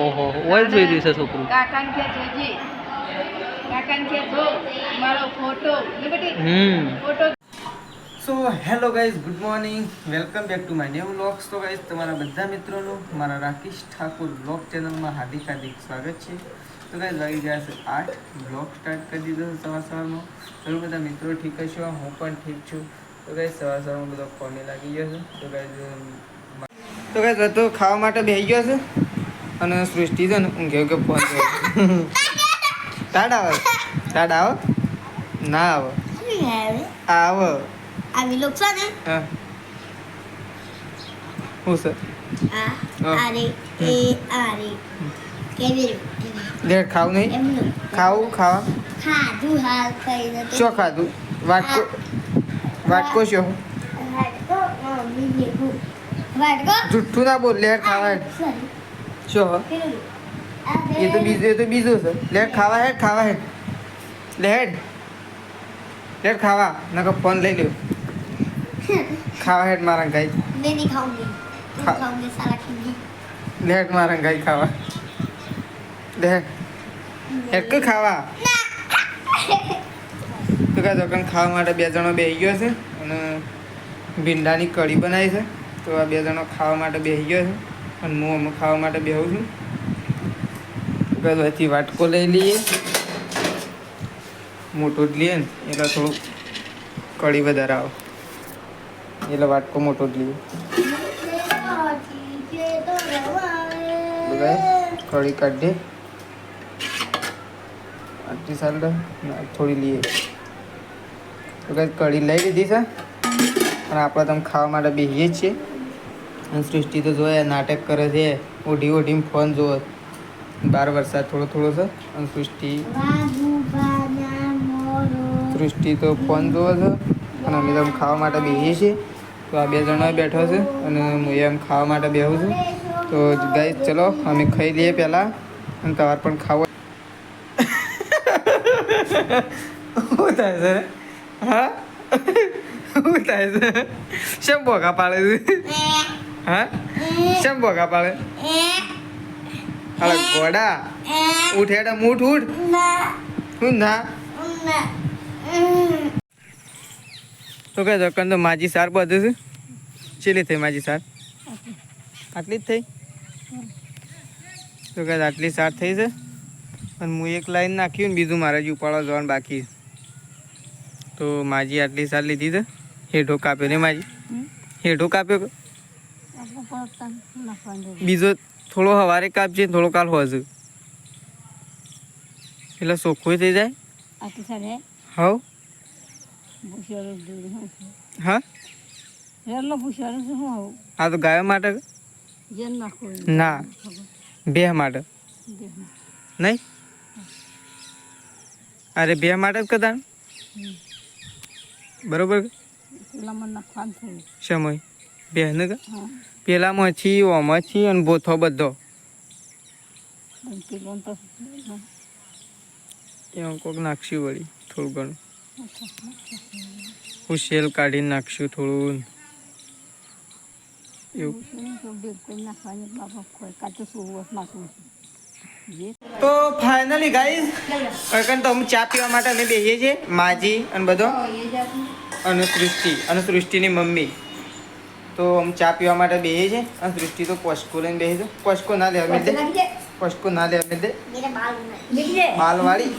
ઓહો ઓય જોઈ રહ્યું છે છોકરું. કાકાને કે જોજે કાકાને કે જો મારો ફોટો લે બેટી photo. So hello guys, good morning, welcome back to my new vlogs. તો ગાઈઝ તમારા બધા મિત્રોનું મારા રાકેશ ઠાકોર વ્લોગ ચેનલમાં હાર્દિક સ્વાગત છે. તો ગાઈઝ વાગી ગયા છે 8. વ્લોગ સ્ટાર્ટ કરી દીધો છે સવારમાં. તમે બધા મિત્રો ઠીક છો, હું પણ ઠીક છું. તો ગાઈઝ સવારમાં બધો ફોને લાગી ગયો છે. તો ગાઈઝ બધો ખાવા માટે બેસી ગયો છે અને સૃષ્ટિ છે ને ઊંઘે કે ફોન ટાઢ આવે ના આવે આવે આવી લોક છે ને હા હું છે આરે એ આરે કેવી લેટ ખાવું નહીં એમનું ખાવા ખાધું હાલ કઈ શું ખાધું વાટકો શું વાટકો જુઠ્ઠું ના બોલ, લેટ ખાવા હેડ શું એ તો બીજું છે. લેટ ખાવા હેડ લેટ ખાવા નકર ફોન લઈ લ્યો. ખાવા હેડ મારા ગાઈ मैं नहीं खाऊंगी तुम खाओगे सारा खिल्ली લેટ મારા ગાઈ ખાવા લેટ હેડ કે ખાવા તો કાં દુકાન ખાવા માટે 2 જણો બેસી ગયો છે અને ભીંડાની કઢી બનાવી છે. તો આ 2 જણો ખાવા માટે બેસી ગયો છે અને હું અમે ખાવા માટે બેહું છું. ગલવાથી વાટકો લઈ લઈએ, મોટો જ લઈએ ને એટલે થોડુંક કઢી વધારે આવે એટલે વાટકો મોટો જ લઈએ. કઢી કાઢી દે આટલી સાલ થોડી લઈએ. તો કઈ કઢી લઈ લીધી છે અને આપણે તમે ખાવા માટે બેસીએ જ છીએ. અને સૃષ્ટિ તો જોઈએ નાટક કરે છે, ઓઢીને ફોન જોવે. બહાર વરસાદ થોડો છે અને સૃષ્ટિ તો ફોન જોવે છે અને અમે તમે ખાવા માટે બેસીએ છીએ. તો આ 2 જણા બેઠો છે અને હું એમ ખાવા માટે બેહું છું. તો ગાઈસ ચલો અમે ખાઈ લઈએ પહેલાં અને તમારે પણ ખાવું. શું થાય છે? હા શું થાય છે? શેમ બોગા પાડે છે? હા શેમ બોગા પાડે? અરે ગોડા ઉઠ હેડા ઉઠ હું ના તો કહે તો કંદ માજી સાર બધું છે. ચેલી થઈ માજી સાર? આટલી જ થઈ. તો કહે આટલી સાર થઈ છે અને હું એક લાઈન નાખ્યું ને બીજું મારે જ ઉપાડવા જવાનું બાકી. તો માજી આટલી સાર લીધી છે. હેઠો કાપ્યો ને માજી હેઠો કાપ્યો. બીજો થોડો સવારે કાપજે, થોડો કાલ હોજુ એટલે ચોખ્ખું થઈ જાય. હા હા હા તો ગાયો માટે ના બે માટે નહીં. અરે બે માટે જ કદાચ બરોબર સમય બે ને પેલામાં છી ઓમાં છી અને બોથો બધો એમ કોક નાખશું વળી થોડું ઘણું. હું શેલ કાઢીને નાખશું થોડું એવું. તો ફાઇનલી ગાઈઝ તો અમે ચા પીવા માટે અમે બેસીએ છીએ માજી અને બધો અને સૃષ્ટિની મમ્મી. તો અમે ચા પીવા માટે બેસીએ છીએ અને સૃષ્ટિ તો પોસ્કો લઈને બેસી દો. પોસ્કો ના લેવા મિલ દે બાલવાળી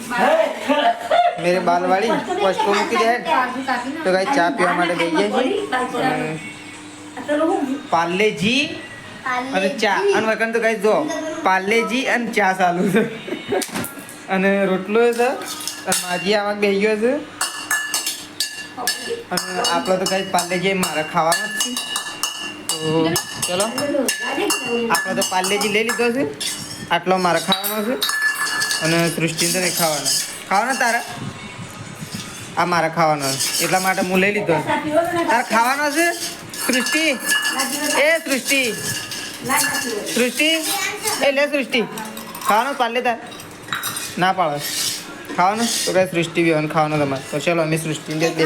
મેરે બાલવાળી પોસ્કો મૂકી દે. તો ગાઈઝ ચા પીવા માટે બેસીએ છીએ પાર્લેજી અને ચા અને વગર તો ગાઈઝ જો પાર્લેજી અને ચા ચાલુ છે અને રોટલો છે અને માજી આમાં બેસી ગયો છે અને આપણે તો ગાઈઝ પાર્લેજી મારે ખાવાનું જ છે. તો ચલો આપણે તો પાર્લેજી લઈ લીધો છે, આટલો મારે ખાવાનો છે અને સૃષ્ટિને તો નહીં ખાવાનો તારે આ મારે ખાવાનો એટલા માટે હું લઈ લીધો. તારે ખાવાનો છે સૃષ્ટિ? સૃષ્ટિ એ લે સૃષ્ટિ ખાવાનું પાલે તાર ના પાડે ખાવાનું. તો કઈ સૃષ્ટિ બી ખાવાનો તમારે. તો ચલો અમે સૃષ્ટિને દે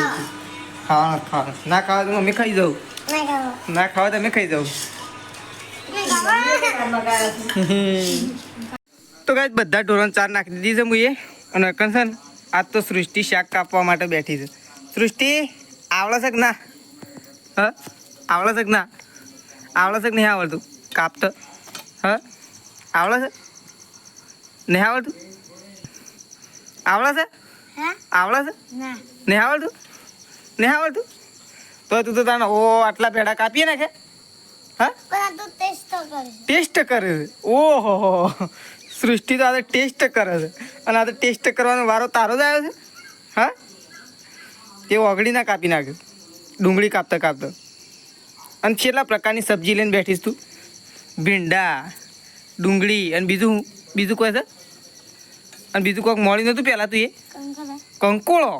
ખાવાનું ના ખાવા તો મમ્મી ખાઈ જાઉં, ના ખાવા તો અમે ખાઈ જાઉં. તો ગાઈસ બધા ઢોરણ ચાર નાખી દીધી છે મુએ અને કંસન આજ તો સૃષ્ટિ શાક કાપવા માટે બેઠી છે. સૃષ્ટિ આવડે છે કે ના? હ આવડે છે કે ના? આવડે છે કે નહીં આવડતું કાપતો? હ આવડે છે નહીં આવડતું? આવડે છે? હા આવડે છે? ના નહીં આવડતું? નહીં આવડતું? તો તું તો તારા આટલા પેડા કાપીએ નાખે. હા પણ આ તો ટેસ્ટ તો કરીશ ટેસ્ટ કરે છે. ઓહો સૃષ્ટિ તો આજે ટેસ્ટ કરે છે અને આજે ટેસ્ટ કરવાનો વારો તારો જ આવ્યો છે. હા તે ઓગળી ના કાપી નાખ્યું ડુંગળી કાપતા કાપતા. અને કેટલા પ્રકારની સબ્જી લઈને બેઠીશ તું? ભીંડા, ડુંગળી અને બીજું કોઈ છે? અને બીજું કોઈક મળી નહોતું પહેલાં તું એ કંકરા કંકોળો.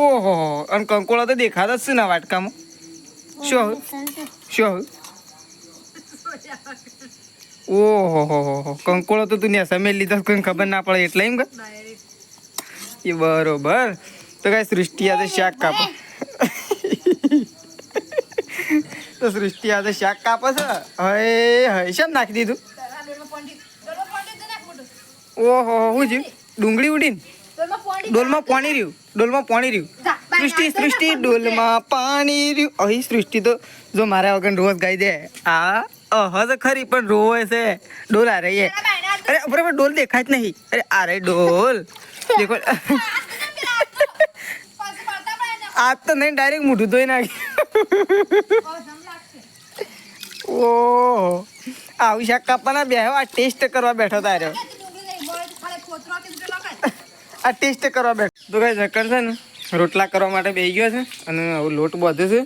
ઓહો અને કંકોળો તો દેખાતો જ છે ને વાટકામાં. શું હવે? શું હવે? ઓહો હો કંકોળો તો તું ને સમય લીધો કોઈ ખબર ના પડે એટલે એમ કે એ બરોબર. તો કઈ સૃષ્ટિ આજે શાક કાપે તો સૃષ્ટિ આજે શાક કાપે છે. હવે શેમ નાખી દીધું? ઓહો હું થયું? ડુંગળી ઉડીને ડોલમાં પાણી રહ્યું. સૃષ્ટિ ડોલમાં પાણી રહ્યું. અહીં સૃષ્ટિ તો જો મારા વગર રોજ ગાઈ દે. આ તો ખરી પણ રોવે છે. ડોલ આ રહી અરે બરાબર ડોલ દેખાય જ નહીં. અરે આ રહી ડોલ દેખો. આ તો નહીં ડાયરેક્ટ મોઢું ધોઈ નાખી. ઓહો આવું શાક કાપવાના બે આ ટેસ્ટ કરવા બેઠો તારે. આ ટેસ્ટ કરવા બેઠો તો કઈ ચક્કર છે ને રોટલા કરવા માટે બેસી ગયો છે અને હવે લોટ બધે છે.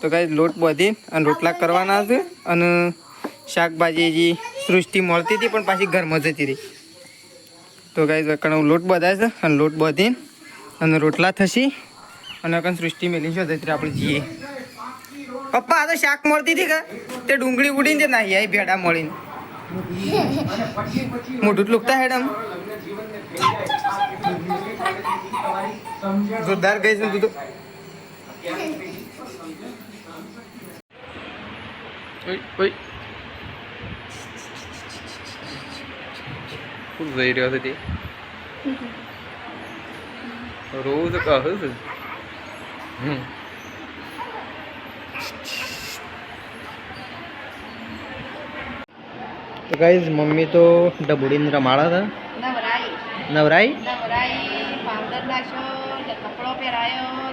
તો કઈ લોટ બધી અને રોટલા કરવાના છે અને શાકભાજી જે સૃષ્ટિ મળતી હતી પણ પાછી ઘરમાં જતી રહી. તો કઈ ચક્કર લોટ બધાય છે અને લોટ બધી અને રોટલા થશે અને કઈ સૃષ્ટિ મેલી છે જતી આપણે જઈએ. પપ્પા આ તો શાક મળતી હતી કે તે ડુંગળી ઉડીને જ નાહી આવી ભેડા મળીને મોઢું લુકતા હેડ આમ જોરદાર ગઈ છે તું તો. ખૂબ જઈ રહ્યો છે તે રોજ કહે છે. તો ગાઈઝ મમ્મી તો ડબુડીને રમાડા હતા. નવરાઈ પાવડર નાખ્યો ને કપડો પહેરાયો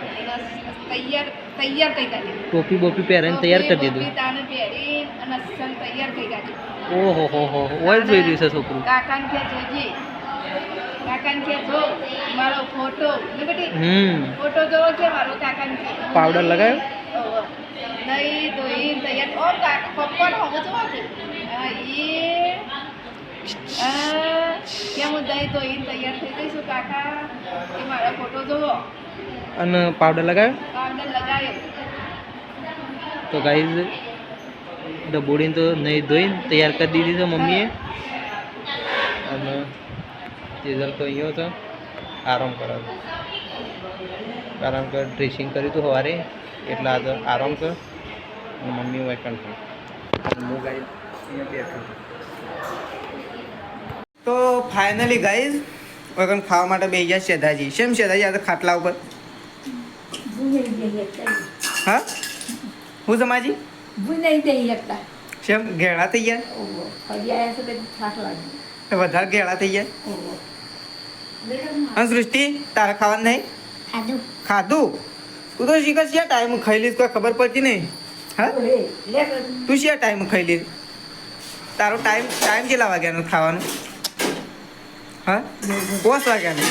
તૈયાર થઈ ગયા. ટોપી બોપી પહેરીને તૈયાર કરી દીધું. તાને પહેરી અને તૈયાર થઈ ગયા. ઓહો હો ઓલ જોઈ રહ્યું છે છોકરું. કાકાને કે જોજે કાકાને કે જો મારો ફોટો ને બેટી ફોટો જોવો છે મારો કાકાને કે પાવડર લગાવ્યો નહીં તો એ તૈયાર ઓ પપ્પાનો હવે જોવા કે કેમ હું દહીં તો એ તૈયાર થઈ જઈશું કાકા એ મારો ફોટો જોવો અને પાવડર લગાવ્યો. પાવડર લગાવ્યો. તો ગાઈઝ ડબોડીને તો નહીં ધોઈને તૈયાર કરી દીધી છે મમ્મીએ અને તેજલ તો અહીંયા છે આરામ કરે છે. કારણ કે ડ્રેસિંગ કર્યું હતું સવારે એટલે આજે આરામ કર અને મમ્મી વેકન છે. હું ગાઈઝ અહીંયા બેઠો છું. તો ફાઇનલી ગાઈઝ વગન ખાવા માટે બેસી ગયા શેધાજી. શેમ શેધાજી આ તો ખાટલા ઉપર? હા હું સમાજી શેમ ઘેડા થઈ ગયા? વધારે ઘેડા થઈ ગયા. હા સૃષ્ટિ તારે ખાવાનું નહીં? ખાધું ખાધું? તું તો શીખર શિયા ટાઈમ ખાઈ લીધું કોઈ ખબર પડતી નહીં. હા તું શિયા ટાઈમ ખાઈ લીધું? તારો ટાઈમ કેટલા વાગ્યાનું ખાવાનું? હા 5 વાગ્યાનું.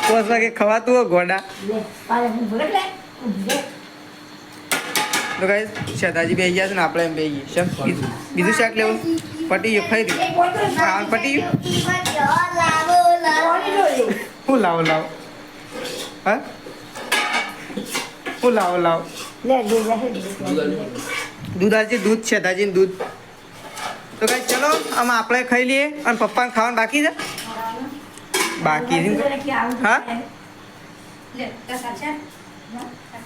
5 વાગે ખવાતું હોય ગોડા. તો ગાઈસ શેતાજી બેસી ગયા છે ને આપણે એમ બેસી ગઈ. શેમ બીજું શાક લેવું? પટી ગયું ખાઈ દીધું. ખાવાનું પટી ગયું. હું લાવો હા હું લાવો દૂધ આજે દૂધ છે દાજીને દૂધ. તો ગાઈસ ચલો આમાં આપણે ખાઈ લઈએ અને પપ્પાને ખાવાનું બાકી છે. બાકી છે હા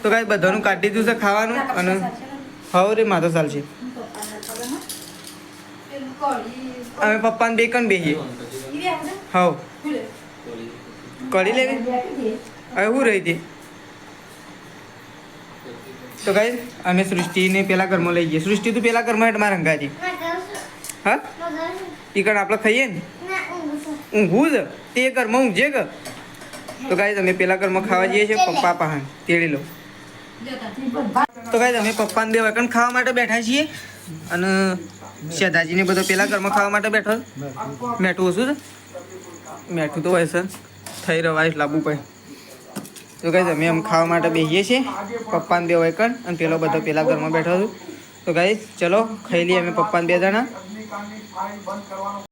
તો ગાઈસ બધાનું કાઢી દીધું છે ખાવાનું અને હવે રે માતો ચાલશે અમે પપ્પાને બે કણ બેહીએ હવ કરી લેવી હવે શું રહી હતી તો ગાઈસ અમે સૃષ્ટિને પેલા ઘરમાં લઈ જઈએ સૃષ્ટિ તું પેલા ઘરમાં એટલે મારા હંગાતી હા એ કણ આપણે ખાઈએ ને ઊંઘું જ તે ઘરમાં ઊંઘજે કે તો ગાઈસ અમે પેલા ઘરમાં ખાવા જઈએ છીએ પપ્પા પાસે તેડી લો તો ગાઈસ અમે પપ્પાને બે વાગણ ખાવા માટે બેઠા છીએ અને શેધાજીને બધો પેલા ઘરમાં ખાવા માટે બેઠો મેઠું ઓછું છે મેઠું તો હોય છે થઈ રવાય લાવવું પડે તો ગાઈસ અમે આમ ખાવા માટે બેસીએ છીએ પપ્પાને બે વાગણ અને પેલો બધો પેલા ઘરમાં બેઠો છું તો ગાઈસ ચલો ખાઈ લઈએ અમે પપ્પાને બે જણા